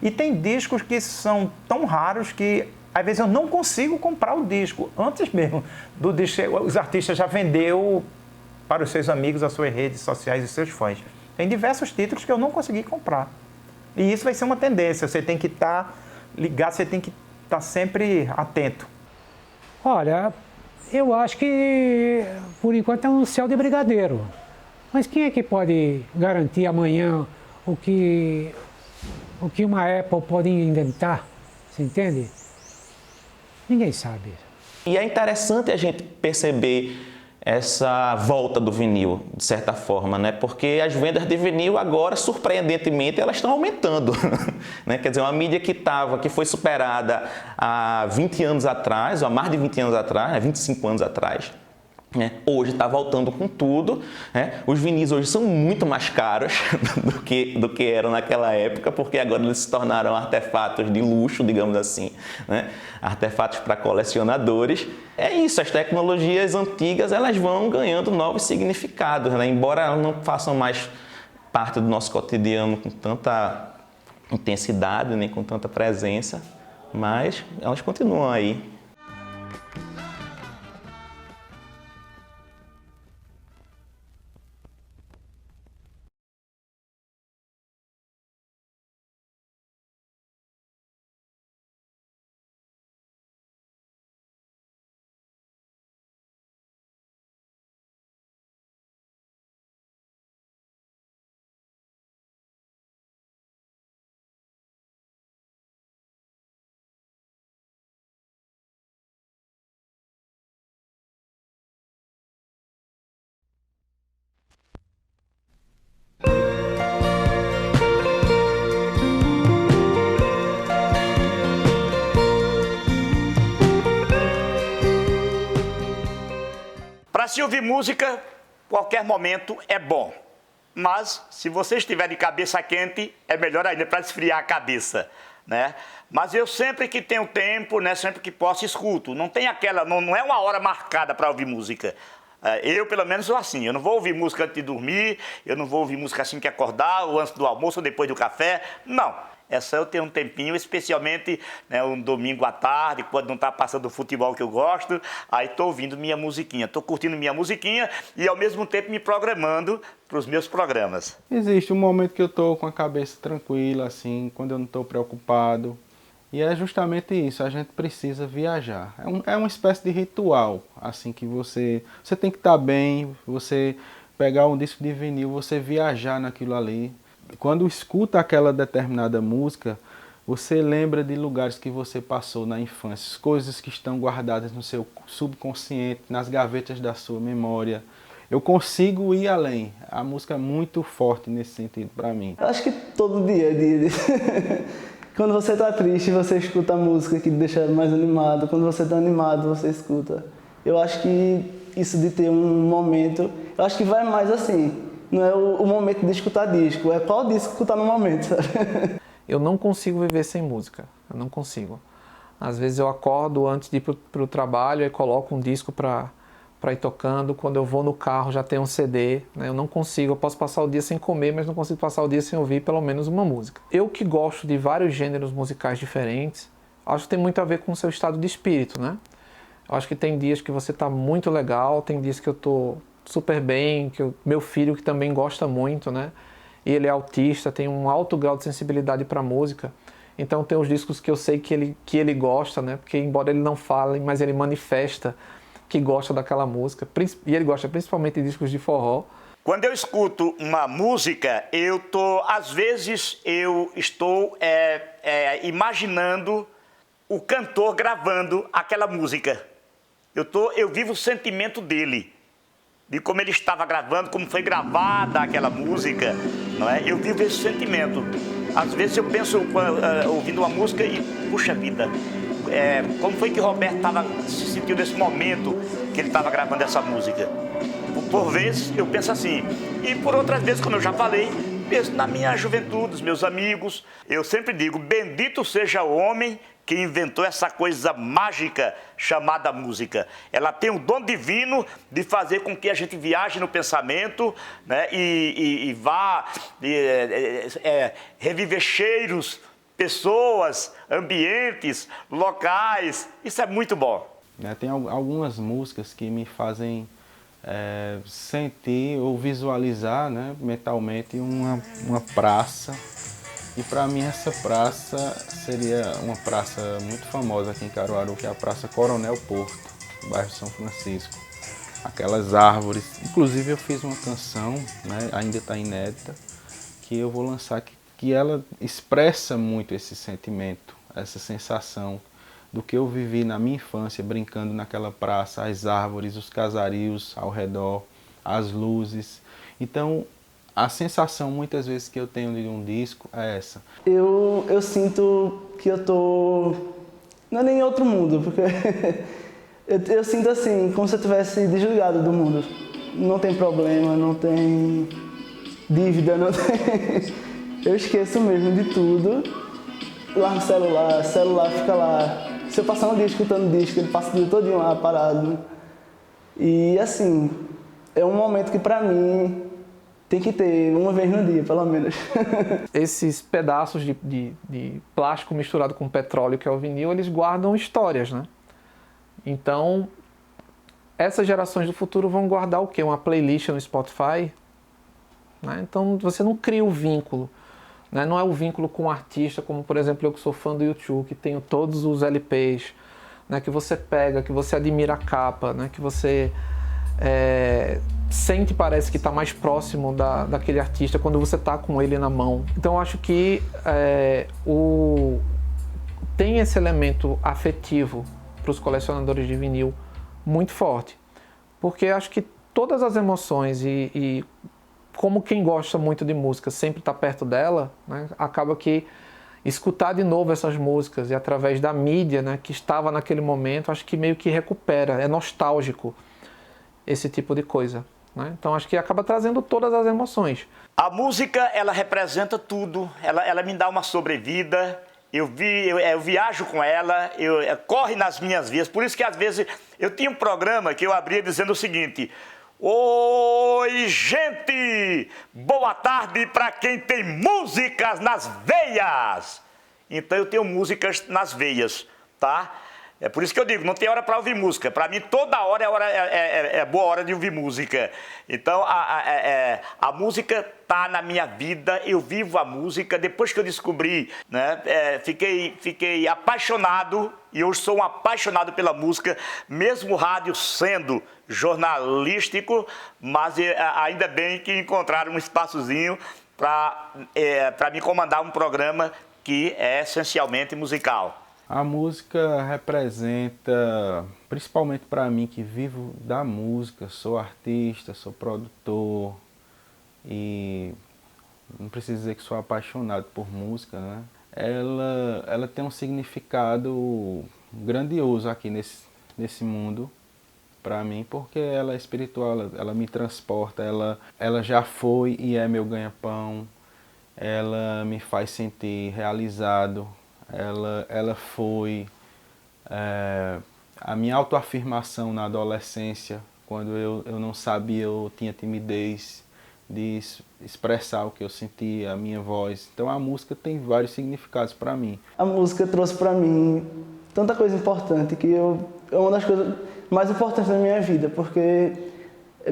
E tem discos que são tão raros que, às vezes, eu não consigo comprar o disco. Antes mesmo do disco, os artistas já vendeu para os seus amigos, as suas redes sociais e seus fãs. Tem diversos títulos que eu não consegui comprar. E isso vai ser uma tendência. Você tem que estar ligado, você tem que estar sempre atento. Olha, eu acho que, por enquanto, é um céu de brigadeiro. Mas quem é que pode garantir amanhã o que uma Apple pode inventar? Você entende? Ninguém sabe. E é interessante a gente perceber essa volta do vinil, de certa forma, né? Porque as vendas de vinil agora, surpreendentemente, elas estão aumentando. Né? Quer dizer, uma mídia que foi superada há 20 anos atrás, ou há mais de 20 anos atrás, 25 anos atrás, né? Hoje está voltando com tudo, né? Os vinis hoje são muito mais caros do que eram naquela época, porque agora eles se tornaram artefatos de luxo, digamos assim, né? Artefatos para colecionadores. É isso, as tecnologias antigas elas vão ganhando novos significados, né? Embora elas não façam mais parte do nosso cotidiano com tanta intensidade, nem com tanta presença, mas elas continuam aí. Para se ouvir música, qualquer momento é bom. Mas, se você estiver de cabeça quente, é melhor ainda para esfriar a cabeça, né? Mas eu sempre que tenho tempo, né, sempre que posso, escuto. Não tem aquela, não é uma hora marcada para ouvir música. Eu, pelo menos, sou assim. Eu não vou ouvir música antes de dormir, eu não vou ouvir música assim que acordar, ou antes do almoço, ou depois do café. Não. É só eu ter um tempinho, especialmente, né, um domingo à tarde, quando não está passando o futebol que eu gosto, aí estou ouvindo minha musiquinha, estou curtindo minha musiquinha e, ao mesmo tempo, me programando para os meus programas. Existe um momento que eu estou com a cabeça tranquila, assim, quando eu não estou preocupado. E é justamente isso, a gente precisa viajar. É uma espécie de ritual, assim, que você tem que estar bem, você pegar um disco de vinil, você viajar naquilo ali. Quando escuta aquela determinada música, você lembra de lugares que você passou na infância, coisas que estão guardadas no seu subconsciente, nas gavetas da sua memória. Eu consigo ir além. A música é muito forte nesse sentido para mim. Eu acho que todo dia é dia. Quando você está triste, você escuta a música que te deixa mais animado. Quando você está animado, você escuta. Eu acho que isso de ter um momento, eu acho que vai mais assim. Não é o momento de escutar disco, é qual disco escutar no momento, sabe? Eu não consigo viver sem música, eu não consigo. Às vezes eu acordo antes de ir para o trabalho e coloco um disco para ir tocando. Quando eu vou no carro já tem um CD, né? Eu não consigo, eu posso passar o dia sem comer, mas não consigo passar o dia sem ouvir pelo menos uma música. Eu que gosto de vários gêneros musicais diferentes, acho que tem muito a ver com o seu estado de espírito, né? Eu acho que tem dias que você está muito legal, tem dias que eu estou super bem, meu filho que também gosta muito, né? E ele é autista, tem um alto grau de sensibilidade para música. Então tem os discos que eu sei que ele gosta, né? Porque embora ele não fale, mas ele manifesta que gosta daquela música. E ele gosta principalmente de discos de forró. Quando eu escuto uma música, às vezes eu estou imaginando o cantor gravando aquela música. Eu vivo o sentimento dele, de como ele estava gravando, como foi gravada aquela música, não é? Eu vivo esse sentimento. Às vezes eu penso, ouvindo uma música e, puxa vida, como foi que Roberto se sentiu nesse momento que ele estava gravando essa música? Por vezes eu penso assim, e por outras vezes, como eu já falei, penso na minha juventude, os meus amigos. Eu sempre digo, bendito seja o homem que inventou essa coisa mágica chamada música. Ela tem o dom divino de fazer com que a gente viaje no pensamento, né, e vá reviver cheiros, pessoas, ambientes, locais. Isso é muito bom. Tem algumas músicas que me fazem sentir ou visualizar, né, mentalmente uma praça. E para mim essa praça seria uma praça muito famosa aqui em Caruaru, que é a Praça Coronel Porto, bairro São Francisco. Aquelas árvores. Inclusive eu fiz uma canção, né, ainda está inédita, que eu vou lançar, que ela expressa muito esse sentimento, essa sensação do que eu vivi na minha infância, brincando naquela praça, as árvores, os casarios ao redor, as luzes. Então, a sensação muitas vezes que eu tenho de um disco é essa. Eu sinto que eu tô... Não é nem em outro mundo, porque eu sinto assim, como se eu estivesse desligado do mundo. Não tem problema, não tem dívida, não tem... Eu esqueço mesmo de tudo. Largo o celular fica lá. Se eu passar um dia escutando disco, ele passa o dia todo lá parado. E assim, é um momento que pra mim tem que ter uma vez no dia, pelo menos. Esses pedaços de plástico misturado com petróleo, que é o vinil, eles guardam histórias, né? Então, essas gerações do futuro vão guardar o quê? Uma playlist no Spotify? Né? Então, você não cria o vínculo. Né? Não é o vínculo com o artista, como, por exemplo, eu que sou fã do U2, que tenho todos os LPs, né? Que você pega, que você admira a capa, né? Que você... sente, parece que está mais próximo daquele artista quando você está com ele na mão. Então eu acho que tem esse elemento afetivo para os colecionadores de vinil muito forte, porque eu acho que todas as emoções e como quem gosta muito de música sempre está perto dela, né, acaba que escutar de novo essas músicas e através da mídia, né, que estava naquele momento, acho que meio que recupera, é nostálgico esse tipo de coisa. Né? Então acho que acaba trazendo todas as emoções. A música, ela representa tudo, ela me dá uma sobrevida, eu viajo com ela, corre nas minhas vias, por isso que às vezes eu tinha um programa que eu abria dizendo o seguinte: oi gente, boa tarde para quem tem músicas nas veias. Então eu tenho músicas nas veias, tá? É por isso que eu digo, não tem hora para ouvir música. Para mim, toda hora é boa hora de ouvir música. Então, a música está na minha vida, eu vivo a música. Depois que eu descobri, né, fiquei apaixonado, e hoje sou um apaixonado pela música, mesmo o rádio sendo jornalístico, mas ainda bem que encontraram um espaçozinho para me comandar um programa que é essencialmente musical. A música representa, principalmente para mim que vivo da música, sou artista, sou produtor e não preciso dizer que sou apaixonado por música, né? Ela tem um significado grandioso aqui nesse mundo para mim, porque ela é espiritual, ela me transporta, ela já foi e é meu ganha-pão, ela me faz sentir realizado. Ela foi a minha autoafirmação na adolescência, quando eu não sabia, eu tinha timidez de expressar o que eu sentia, a minha voz. Então a música tem vários significados para mim. A música trouxe para mim tanta coisa importante, que é uma das coisas mais importantes da minha vida, porque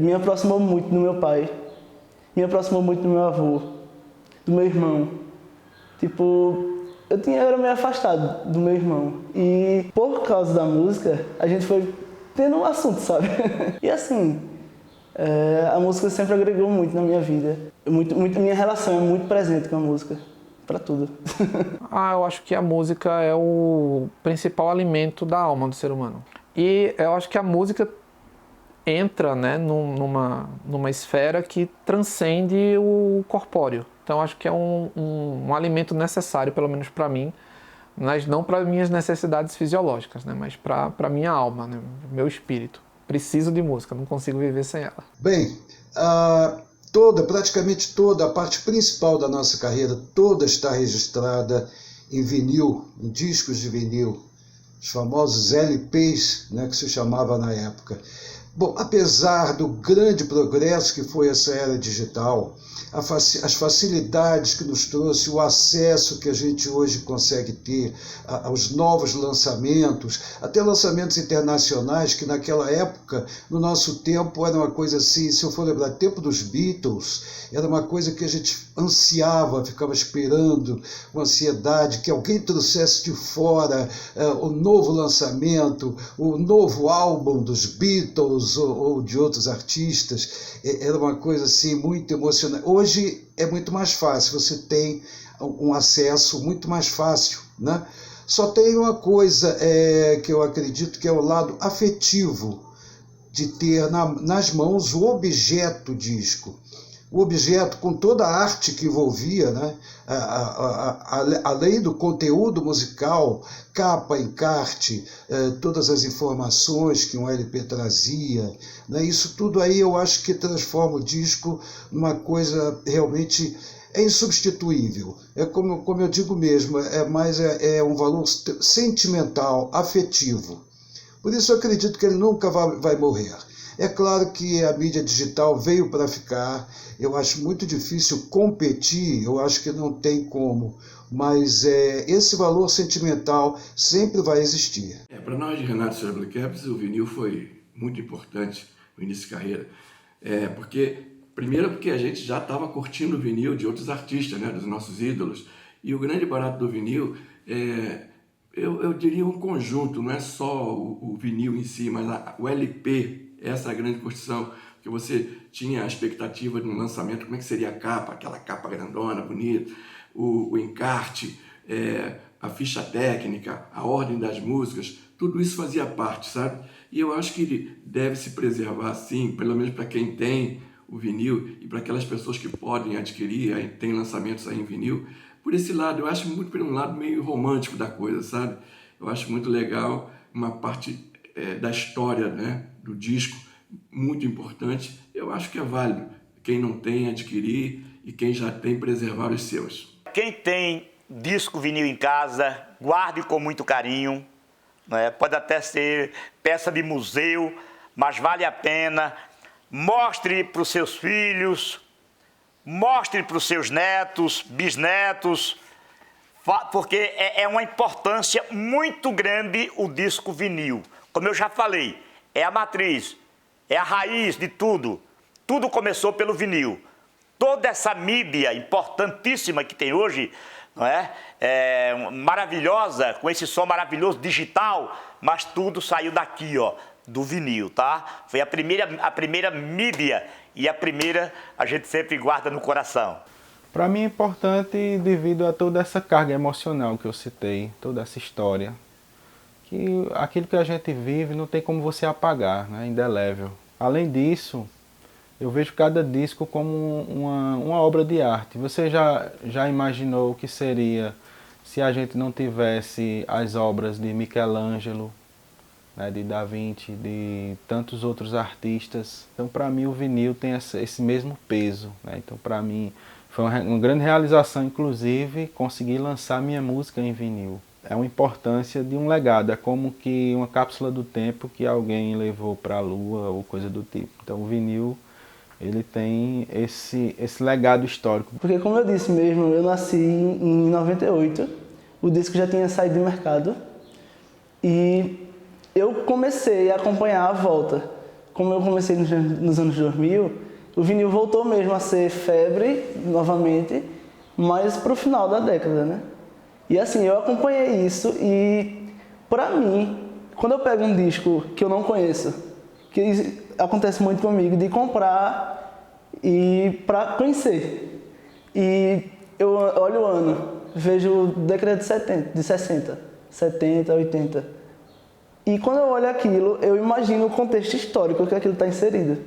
me aproximou muito do meu pai, me aproximou muito do meu avô, do meu irmão. Tipo, eu era meio afastado do meu irmão. E por causa da música, a gente foi tendo um assunto, sabe? E assim, a música sempre agregou muito na minha vida. Minha relação é muito presente com a música, para tudo. Eu acho que a música é o principal alimento da alma do ser humano. E eu acho que a música entra, né, numa esfera que transcende o corpóreo. Então acho que é um alimento necessário, pelo menos para mim, mas não para minhas necessidades fisiológicas, né? Mas para a minha alma, né? Meu espírito. Preciso de música, não consigo viver sem ela. Bem, praticamente toda a parte principal da nossa carreira, toda está registrada em vinil, em discos de vinil, os famosos LPs, né, que se chamava na época. Bom, apesar do grande progresso que foi essa era digital, as facilidades que nos trouxe, o acesso que a gente hoje consegue ter aos novos lançamentos, até lançamentos internacionais, que naquela época, no nosso tempo, era uma coisa assim, se eu for lembrar, tempo dos Beatles, era uma coisa que a gente ansiava, ficava esperando com ansiedade, que alguém trouxesse de fora o novo lançamento, o novo álbum dos Beatles ou de outros artistas. Era uma coisa assim muito emocionante. Hoje é muito mais fácil, você tem um acesso muito mais fácil, né? Só tem uma coisa que eu acredito que é o lado afetivo de ter nas mãos o objeto disco. O objeto com toda a arte que envolvia, né? Além do conteúdo musical, capa, encarte, todas as informações que um LP trazia, né? Isso tudo aí eu acho que transforma o disco numa coisa realmente insubstituível. É como eu digo mesmo, é um valor sentimental, afetivo. Por isso eu acredito que ele nunca vai morrer. É claro que a mídia digital veio para ficar, eu acho muito difícil competir, eu acho que não tem como, mas esse valor sentimental sempre vai existir. Para nós de Renato e Black Caps, o vinil foi muito importante no início de carreira, primeiro porque a gente já estava curtindo o vinil de outros artistas, né, dos nossos ídolos, e o grande barato do vinil eu diria um conjunto, não é só o vinil em si, mas o LP. Essa é a grande curtição, porque você tinha a expectativa de um lançamento, como é que seria a capa, aquela capa grandona, bonita, o encarte, a ficha técnica, a ordem das músicas, tudo isso fazia parte, sabe? E eu acho que ele deve se preservar, sim, pelo menos para quem tem o vinil e para aquelas pessoas que podem adquirir, tem lançamentos aí em vinil. Por esse lado, eu acho muito por um lado meio romântico da coisa, sabe? Eu acho muito legal uma parte da história, né, do disco, muito importante. Eu acho que é válido quem não tem adquirir e quem já tem preservar os seus. Quem tem disco vinil em casa, guarde com muito carinho, né? Pode até ser peça de museu, mas vale a pena. Mostre para os seus filhos, mostre para os seus netos, bisnetos, porque é uma importância muito grande o disco vinil. Como eu já falei, é a matriz, é a raiz de tudo. Tudo começou pelo vinil. Toda essa mídia importantíssima que tem hoje, não é? Maravilhosa, com esse som maravilhoso digital, mas tudo saiu daqui, ó, do vinil, tá? Foi a primeira mídia e a primeira a gente sempre guarda no coração. Para mim é importante devido a toda essa carga emocional que eu citei, toda essa história. Que aquilo que a gente vive não tem como você apagar, né? Indelével. Além disso, eu vejo cada disco como uma obra de arte. Você já imaginou o que seria se a gente não tivesse as obras de Michelangelo, né, de Da Vinci, de tantos outros artistas? Então, para mim, o vinil tem esse mesmo peso, né? Então, para mim, foi uma grande realização, inclusive, conseguir lançar minha música em vinil. É uma importância de um legado, é como que uma cápsula do tempo que alguém levou para a Lua ou coisa do tipo. Então o vinil, ele tem esse legado histórico. Porque como eu disse mesmo, eu nasci em 98, o disco já tinha saído do mercado e eu comecei a acompanhar a volta. Como eu comecei nos anos 2000, o vinil voltou mesmo a ser febre novamente, mas para o final da década, né? E assim, eu acompanhei isso e, pra mim, quando eu pego um disco que eu não conheço, que acontece muito comigo, de comprar e pra conhecer. E eu olho o ano, vejo década de 60, 70, 80. E quando eu olho aquilo, eu imagino o contexto histórico que aquilo está inserido.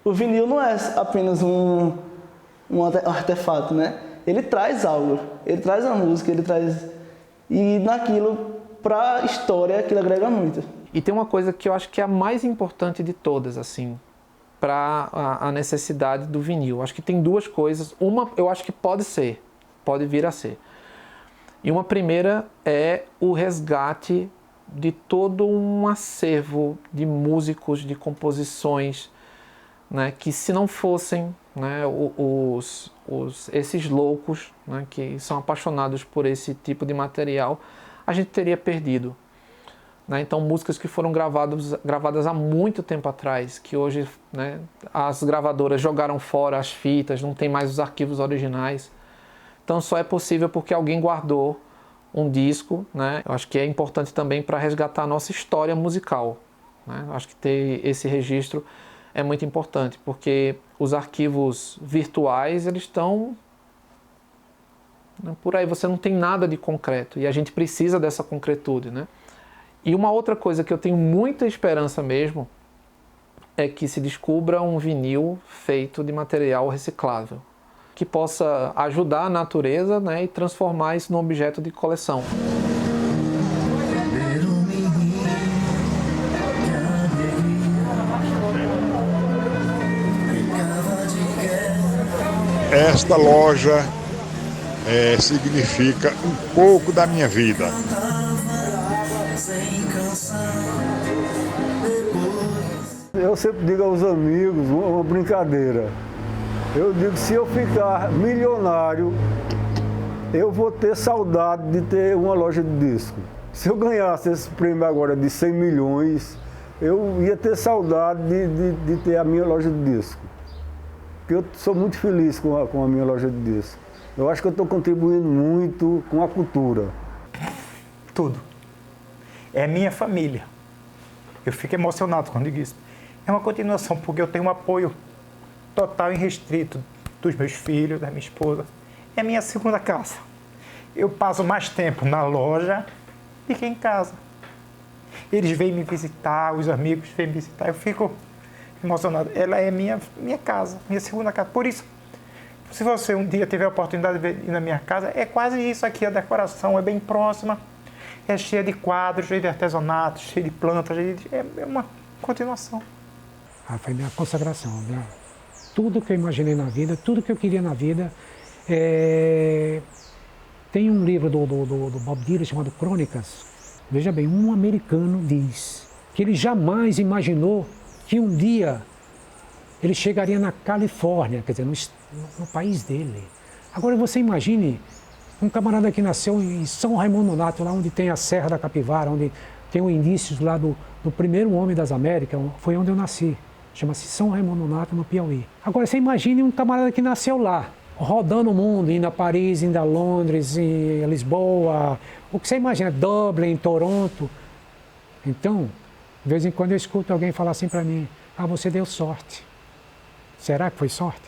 O vinil não é apenas um artefato, né? Ele traz algo, ele traz a música, ele traz... E naquilo, para a história, aquilo agrega muito. E tem uma coisa que eu acho que é a mais importante de todas, assim, para a necessidade do vinil. Acho que tem duas coisas. Uma, eu acho que pode vir a ser. E uma primeira é o resgate de todo um acervo de músicos, de composições, né, que se não fossem, né, esses loucos, né, que são apaixonados por esse tipo de material, a gente teria perdido. Né? Então, músicas que foram gravadas há muito tempo atrás, que hoje, né, as gravadoras jogaram fora as fitas, não tem mais os arquivos originais. Então, só é possível porque alguém guardou um disco, né? Eu acho que é importante também para resgatar a nossa história musical, né? Eu acho que ter esse registro é muito importante, porque os arquivos virtuais, eles estão por aí, você não tem nada de concreto, e a gente precisa dessa concretude, né? E uma outra coisa que eu tenho muita esperança mesmo é que se descubra um vinil feito de material reciclável, que possa ajudar a natureza, né, e transformar isso num objeto de coleção. Esta loja significa um pouco da minha vida. Eu sempre digo aos amigos, uma brincadeira. Eu digo, se eu ficar milionário, eu vou ter saudade de ter uma loja de disco. Se eu ganhasse esse prêmio agora de 100 milhões, eu ia ter saudade de ter a minha loja de disco. Porque eu sou muito feliz com a minha loja de disco. Eu acho que eu estou contribuindo muito com a cultura. Tudo. É minha família. Eu fico emocionado quando digo isso. É uma continuação, porque eu tenho um apoio total e restrito dos meus filhos, da minha esposa. É a minha segunda casa. Eu passo mais tempo na loja do que em casa. Eles vêm me visitar, os amigos vêm me visitar, eu fico emocionado. Ela é minha casa, minha segunda casa. Por isso, se você um dia tiver a oportunidade de ir na minha casa, é quase isso aqui, a decoração é bem próxima, é cheia de quadros, cheia de artesanatos, cheia de plantas, é uma continuação. Foi minha consagração, né? Tudo que eu imaginei na vida, tudo que eu queria na vida. Tem um livro do Bob Dylan chamado Crônicas. Veja bem, um americano diz que ele jamais imaginou que um dia ele chegaria na Califórnia, quer dizer, no país dele. Agora você imagine um camarada que nasceu em São Raimundo Nonato, lá onde tem a Serra da Capivara, onde tem os indícios lá do primeiro homem das Américas, foi onde eu nasci. Chama-se São Raimundo Nonato, no Piauí. Agora, você imagine um camarada que nasceu lá, rodando o mundo, indo a Paris, indo a Londres, a Lisboa, o que você imagina, Dublin, Toronto. Então, de vez em quando eu escuto alguém falar assim para mim, você deu sorte. Será que foi sorte?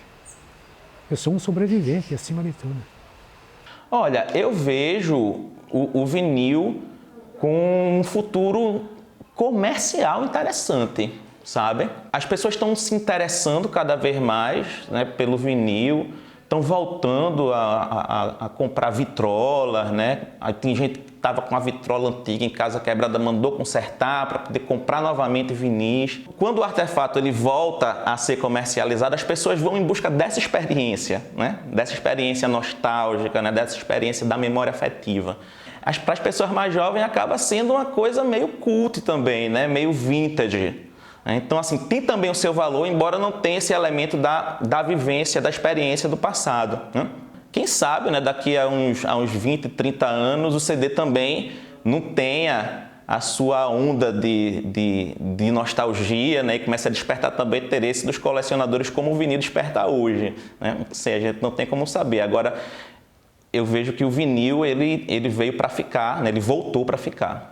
Eu sou um sobrevivente, acima de tudo. Olha, eu vejo o vinil com um futuro comercial interessante, sabe? As pessoas estão se interessando cada vez mais, né, pelo vinil, estão voltando a comprar vitrolas, né? Aí tem gente que estava com a vitrola antiga em casa quebrada, mandou consertar para poder comprar novamente vinis. Quando o artefato ele volta a ser comercializado, as pessoas vão em busca dessa experiência, né? Dessa experiência nostálgica, né? Dessa experiência da memória afetiva. Para as pessoas mais jovens acaba sendo uma coisa meio cult também, né? Meio vintage. Então, assim, tem também o seu valor, embora não tenha esse elemento da vivência, da experiência do passado, né? Quem sabe, né, daqui a uns 20, 30 anos, o CD também não tenha a sua onda de nostalgia, né, e comece a despertar também o interesse dos colecionadores como o vinil desperta hoje, né? Não sei, a gente não tem como saber. Agora, eu vejo que o vinil ele veio para ficar, né, ele voltou para ficar.